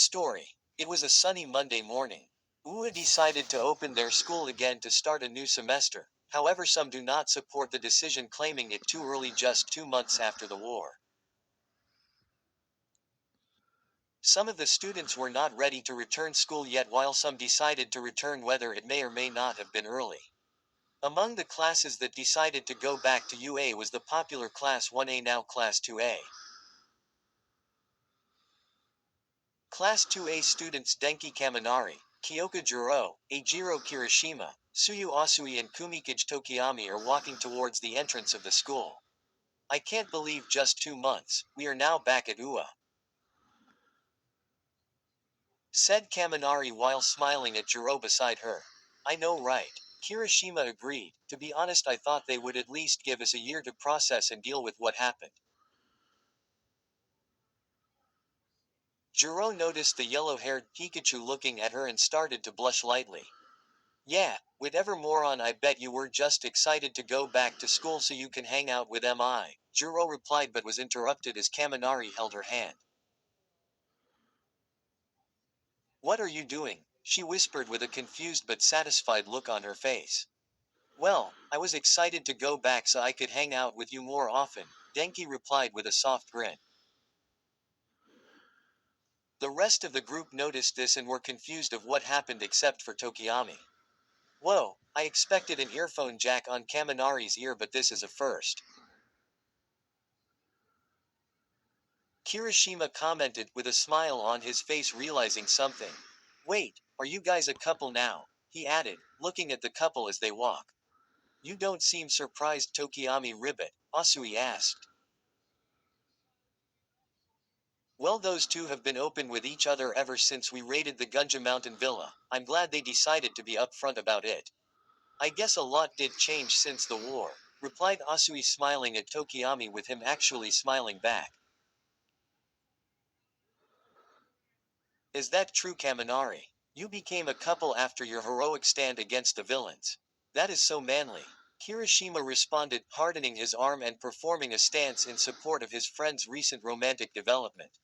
Story. It was a sunny Monday morning. UA decided to open their school again to start a new semester. However, some do not support the decision, claiming it too early just 2 months after the war. Some of the students were not ready to return school yet, while some decided to return, whether it may or may not have been early. Among the classes that decided to go back to UA was the popular Class 1A, now Class 2A. Class 2A students Denki Kaminari, Kyoka Jiro, Eijiro Kirishima, Suyu Asui and Kumikage Tokiyami are walking towards the entrance of the school. "I can't believe just 2 months, we are now back at UA," said Kaminari while smiling at Jiro beside her. "I know, right?" Kirishima agreed. "To be honest, I thought they would at least give us a year to process and deal with what happened." Jiro noticed the yellow-haired Pikachu looking at her and started to blush lightly. "Yeah, whatever, moron, I bet you were just excited to go back to school so you can hang out with MI," Jiro replied, but was interrupted as Kaminari held her hand. "What are you doing?" she whispered with a confused but satisfied look on her face. "Well, I was excited to go back so I could hang out with you more often," Denki replied with a soft grin. The rest of the group noticed this and were confused of what happened except for Tokiyami. "Whoa, I expected an earphone jack on Kaminari's ear, but this is a first," Kirishima commented, with a smile on his face, realizing something. "Wait, are you guys a couple now?" he added, looking at the couple as they walk. "You don't seem surprised, Tokiyami ribbit," Asui asked. "Well, those two have been open with each other ever since we raided the Gunja Mountain Villa. I'm glad they decided to be upfront about it. I guess a lot did change since the war," replied Asui, smiling at Tokiyami with him actually smiling back. "Is that true, Kaminari? You became a couple after your heroic stand against the villains. That is so manly," Kirishima responded, hardening his arm and performing a stance in support of his friend's recent romantic development.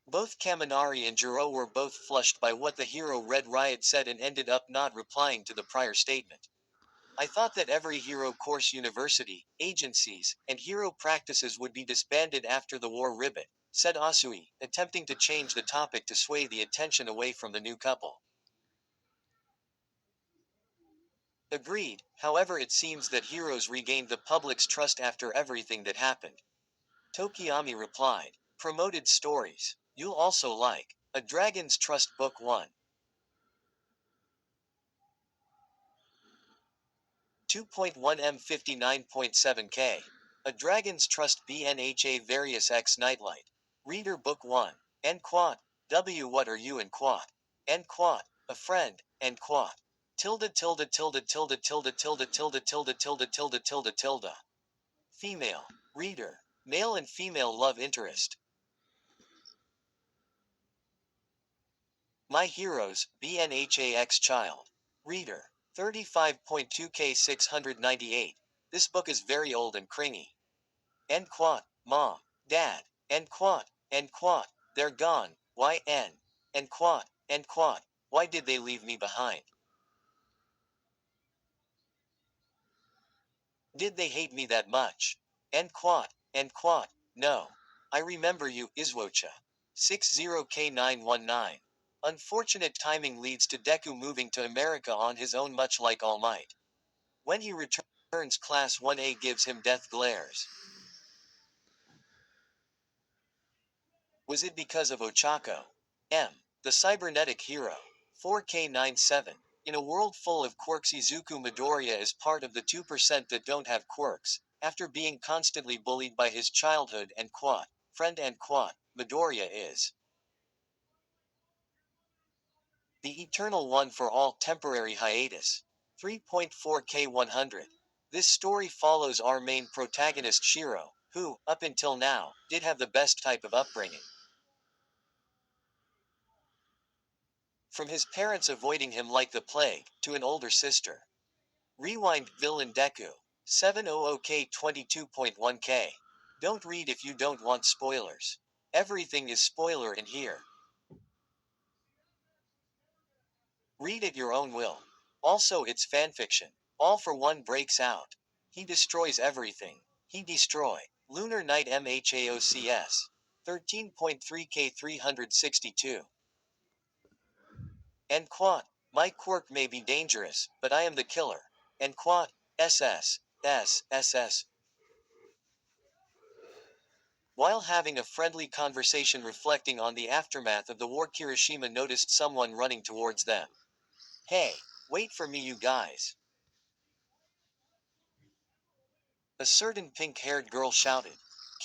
Both Kaminari and Jiro were both flushed by what the hero Red Riot said and ended up not replying to the prior statement. "I thought that every hero course, university, agencies, and hero practices would be disbanded after the war, ribbit," said Asui, attempting to change the topic to sway the attention away from the new couple. "Agreed, however it seems that heroes regained the public's trust after everything that happened," Tokiyami replied. "Promoted stories. You'll also like A Dragon's Trust Book 1. 2.1 m 59.7k. A Dragon's Trust BNHA Various X Nightlight. Reader Book 1. And quad. W What are you and quad? And quad. A friend. And quad. Tilde tilde tilde tilde tilde tilde tilde tilde tilde tilde tilde tilde. Female. Reader. Male and female love interest. My Heroes, BNHAX Child. Reader. 35.2k 698. This book is very old and cringy. And quat, mom, dad, and quat, they're gone, YN. And quat, why did they leave me behind? Did they hate me that much? And quat, no. I remember you, izuocha. 60k919. Unfortunate timing leads to Deku moving to America on his own, much like All Might. When he returns, Class 1A gives him death glares. Was it because of Ochako? M. The cybernetic hero. 4K97. In a world full of quirks, Izuku Midoriya is part of the 2% that don't have quirks. After being constantly bullied by his childhood and friend and Midoriya is the eternal one for all temporary hiatus. 3.4K100. This story follows our main protagonist Shiro, who, up until now, did have the best type of upbringing. From his parents avoiding him like the plague, to an older sister. Rewind, villain Deku. 700K 22.1K. Don't read if you don't want spoilers. Everything is spoiler in here. Read at your own will. Also, it's fanfiction. All for One breaks out. He destroys everything. He destroy. Lunar Night MHAOCS. 13.3K 362. And quote, my quirk may be dangerous, but I am the killer. And quote, SS. While having a friendly conversation reflecting on the aftermath of the war, Kirishima noticed someone running towards them. Hey, wait for me, you guys. A certain pink-haired girl shouted.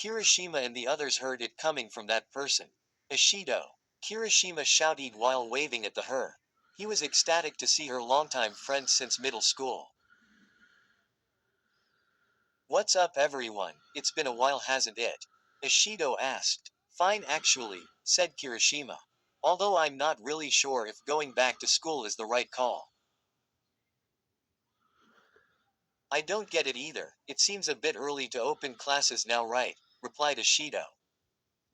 Kirishima and the others heard it coming from that person. Ishido. Kirishima shouted while waving at her. He was ecstatic to see her longtime friend since middle school. What's up, everyone? It's been a while, hasn't it? Ishido asked. Fine, actually, said Kirishima. Although I'm not really sure if going back to school is the right call. I don't get it either. It seems a bit early to open classes now, right? Replied Ishido.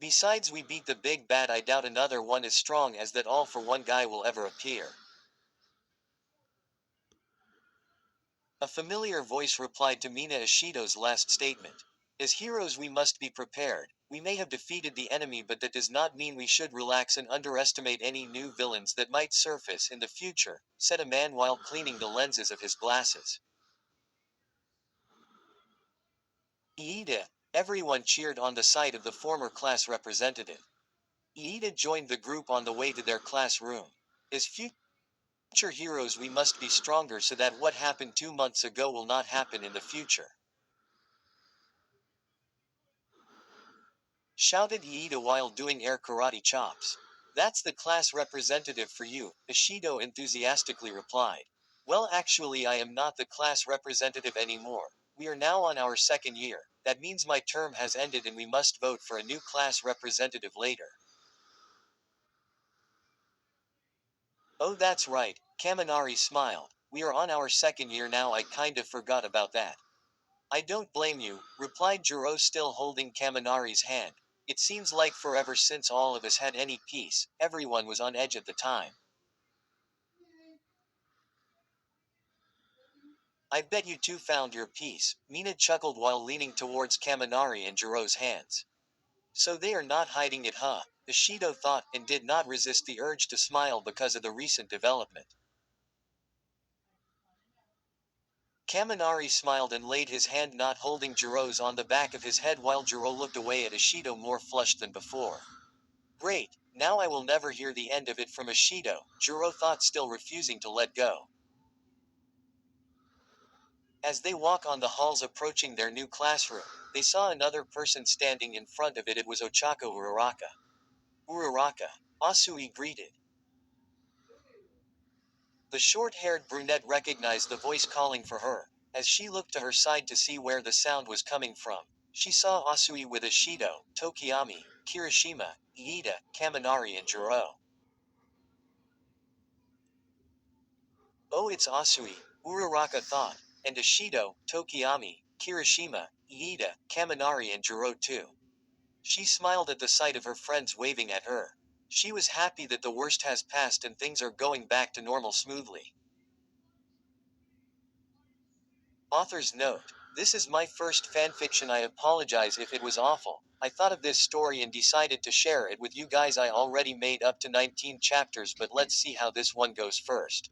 Besides, we beat the big bad. I doubt another one as strong as that All for One guy will ever appear. A familiar voice replied to Mina Ishido's last statement. As heroes we must be prepared. We may have defeated the enemy, but that does not mean we should relax and underestimate any new villains that might surface in the future, said a man while cleaning the lenses of his glasses. Iida. Everyone cheered on the side of the former class representative. Iida joined the group on the way to their classroom. As future heroes we must be stronger so that what happened 2 months ago will not happen in the future. Shouted Iida while doing air karate chops. That's the class representative for you, Ishido enthusiastically replied. Well, actually, I am not the class representative anymore. We are now on our second year. That means my term has ended and we must vote for a new class representative later. Oh, that's right, Kaminari smiled. We are on our second year now. I kind of forgot about that. I don't blame you, replied Jiro, still holding Kaminari's hand. It seems like forever since all of us had any peace. Everyone was on edge at the time. I bet you two found your peace, Mina chuckled while leaning towards Kaminari and Jiro's hands. So they are not hiding it, huh? Ishido thought, and did not resist the urge to smile because of the recent development. Kaminari smiled and laid his hand, not holding Jiro's, on the back of his head while Jiro looked away at Ishido more flushed than before. Great, now I will never hear the end of it from Ishido, Jiro thought, still refusing to let go. As they walk on the halls approaching their new classroom, they saw another person standing in front of it. It was Ochako Uraraka. Uraraka. Asui greeted. The short-haired brunette recognized the voice calling for her. As she looked to her side to see where the sound was coming from, she saw Asui with Ishido, Tokiyami, Kirishima, Iida, Kaminari and Jiro. Oh, it's Asui, Uraraka thought, and Ishido, Tokiyami, Kirishima, Iida, Kaminari and Jiro too. She smiled at the sight of her friends waving at her. She was happy that the worst has passed and things are going back to normal smoothly. Author's note. This is my first fanfiction. I apologize if it was awful. I thought of this story and decided to share it with you guys. I already made up to 19 chapters, but let's see how this one goes first.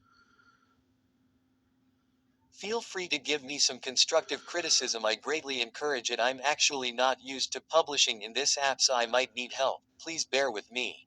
Feel free to give me some constructive criticism. I greatly encourage it. I'm actually not used to publishing in this app, so I might need help. Please bear with me.